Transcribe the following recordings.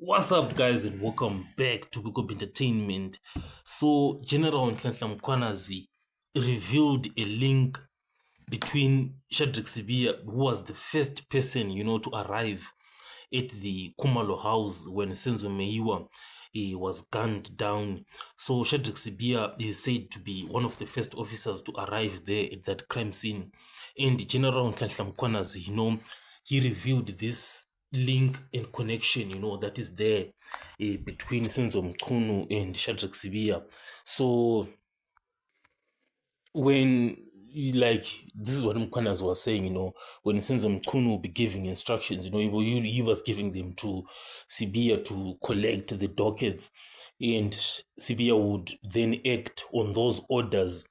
What's up, guys, and welcome back to Big Up Entertainment. So, General Nhlanhla Mkhwanazi revealed a link between Shadri Sibia, who was the first person, to arrive at the Kumalo house when Senzo Meyiwa was gunned down. So, Shadri Sibia is said to be one of the first officers to arrive there at that crime scene. And General Nhlanhla Mkhwanazi, he revealed this link and connection, that is there between Senzo Mchunu and Shadri Sibia. So, when this is what Mkwanas was saying, when Senzo Mchunu will be giving instructions, he was giving them to Sibia to collect the dockets, and Sibia would then act on those orders.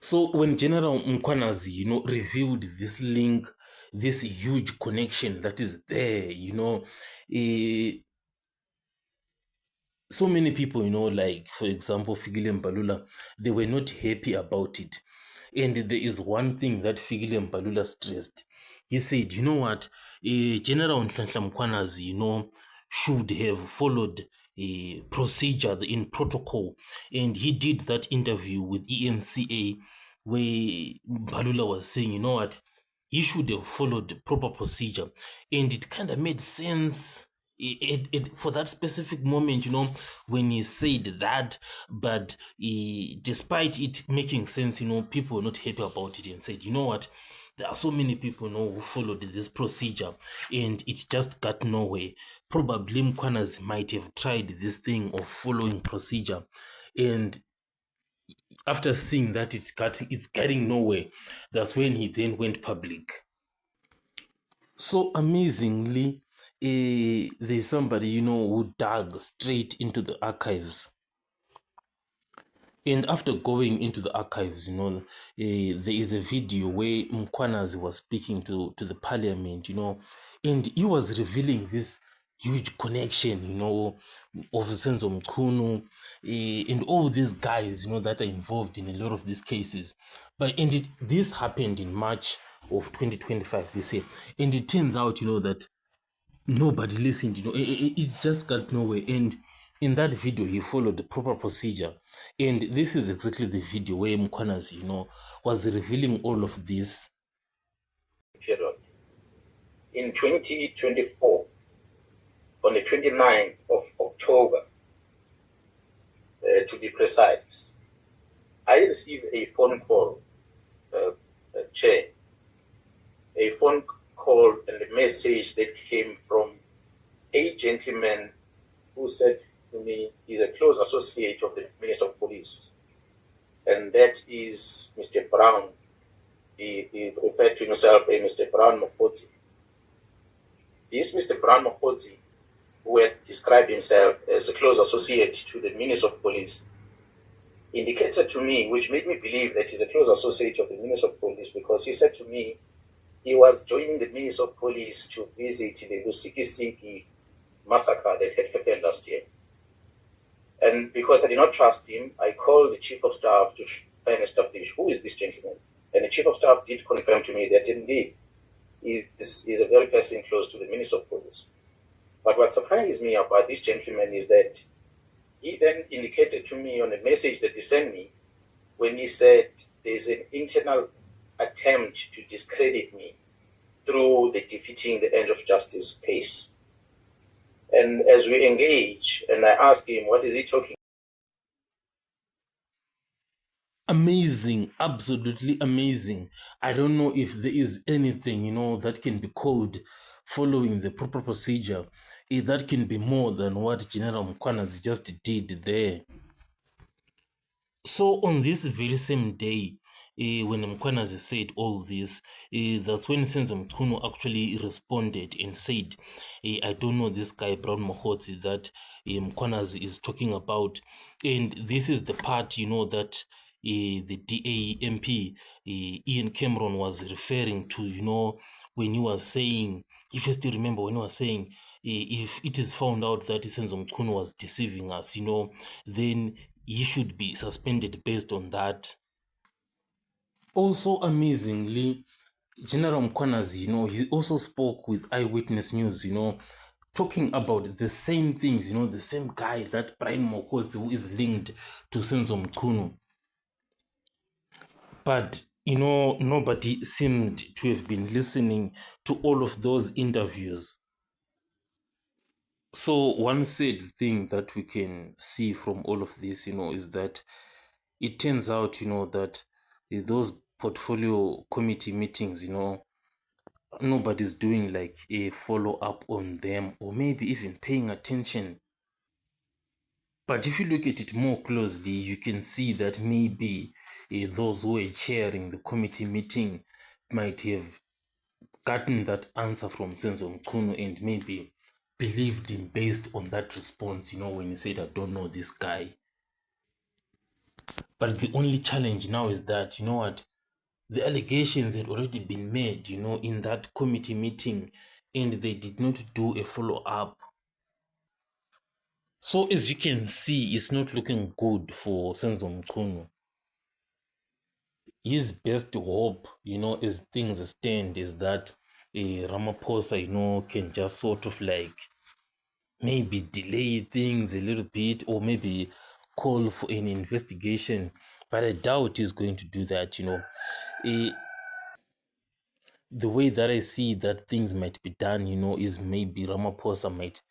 So when General Mkwanazi, revealed this link, this huge connection that is there, so many people, like, for example, Figile and Balula, they were not happy about it. And there is one thing that Figile and Balula stressed. He said, you know what, General Nhlanhla Mkhwanazi, should have followed a procedure in protocol. And he did that interview with ENCA where Balula was saying, you know what, he should have followed proper procedure. And it kind of made sense for that specific moment, when he said that. But despite it making sense, people were not happy about it and said, you know what, there are so many people who followed this procedure and it just got nowhere. Probably Mkhwanazi might have tried this thing of following procedure, and after seeing that it's getting nowhere, that's when he then went public. So amazingly, there's somebody, who dug straight into the archives. And after going into the archives, there is a video where Mkhwanazi was speaking to the parliament, and he was revealing this huge connection, of Senzo Mchunu, and all these guys, that are involved in a lot of these cases. But this happened in March of 2025, they say. And it turns out, that nobody listened, it just got nowhere. And in that video, he followed the proper procedure. And this is exactly the video where Mkhwanazi, was revealing all of this. Period. In 2024, on the 29th of October, to be precise, I received a phone call, Chair, a phone call and a message that came from a gentleman who said to me he's a close associate of the Minister of Police, and that is Mr. Brown. He referred to himself as Mr. Brown Mokoti. This Mr. Brown Mokoti, who had described himself as a close associate to the Minister of Police, indicated to me, which made me believe that he's a close associate of the Minister of Police, because he said to me he was joining the Minister of Police to visit the Lusikisiki massacre that had happened last year. And because I did not trust him, I called the Chief of Staff to try and establish who is this gentleman. And the Chief of Staff did confirm to me that indeed he is a very person close to the Minister of Police. But what surprised me about this gentleman is that he then indicated to me on a message that he sent me when he said there's an internal attempt to discredit me through the defeating the end of justice case. And as we engage, and I ask him, what is he talking? Amazing, absolutely amazing. I don't know if there is anything, that can be called following the proper procedure. That can be more than what General Mkhwanazi just did there. So on this very same day, when Mkhwanazi said all this, that's when Senzo Mchunu actually responded and said, I don't know this guy Brown Mohotsi that Mkhwanazi is talking about. And this is the part, that the DA MP, Ian Cameron, was referring to, when he was saying, if you still remember, when he was saying, if it is found out that Senzo Mchunu was deceiving us, then he should be suspended based on that. Also, amazingly, General Mkhwanazi, he also spoke with Eyewitness News, talking about the same things, the same guy, that Brian Mokotsi, who is linked to Senzo Mchunu. But, nobody seemed to have been listening to all of those interviews. So one sad thing that we can see from all of this, is that it turns out, that those portfolio committee meetings, nobody's doing like a follow-up on them, or maybe even paying attention. But if you look at it more closely, you can see that maybe those who were chairing the committee meeting might have gotten that answer from Senzo Mchunu and maybe believed him based on that response, when he said, I don't know this guy. But the only challenge now is that, the allegations had already been made, in that committee meeting, and they did not do a follow-up. So as you can see, it's not looking good for Senzo Mchunu. His best hope, as things stand, is that Ramaphosa, can just sort of like maybe delay things a little bit, or maybe call for an investigation. But I doubt he's going to do that. The way that I see that things might be done, is maybe Ramaphosa might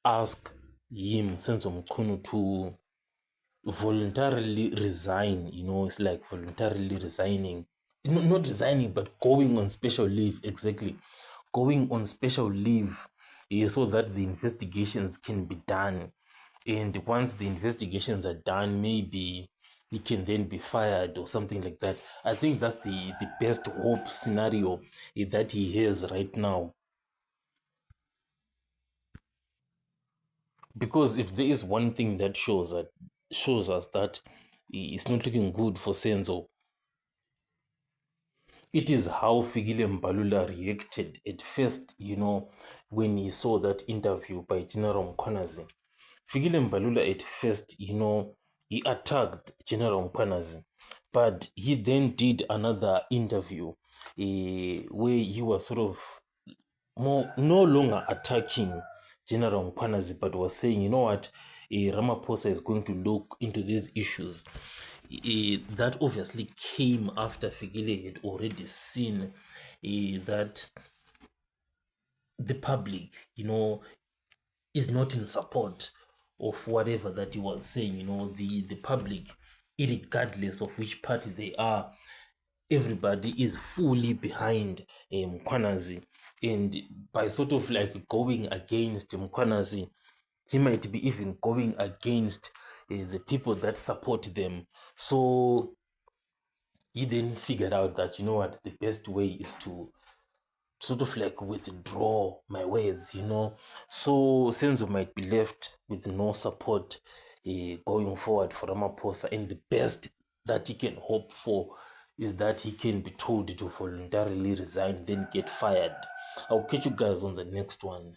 ask him, Senzo Mchunu, to voluntarily resign. It's like voluntarily resigning, not resigning, but going on special leave. Exactly, going on special leave, so that the investigations can be done. And once the investigations are done, maybe he can then be fired or something like that. I think that's the best hope scenario that he has right now. Because if there is one thing that shows us that it's not looking good for Senzo, it is how Fikile Balula reacted at first, when he saw that interview by General Mkhwanazi. Fikile Balula at first, he attacked General Mkhwanazi, but he then did another interview where he was sort of no longer attacking General Mkhwanazi, but was saying, what, Ramaphosa is going to look into these issues. That obviously came after Fikile had already seen that the public, is not in support of whatever that he was saying. The public, regardless of which party they are, everybody is fully behind Mkhwanazi. And by sort of like going against Mkhwanazi, he might be even going against the people that support them. So he then figured out that, what, the best way is to sort of like withdraw my words. So Senzo might be left with no support going forward for Ramaphosa, and the best that he can hope for is that he can be told to voluntarily resign, then get fired. I'll catch you guys on the next one.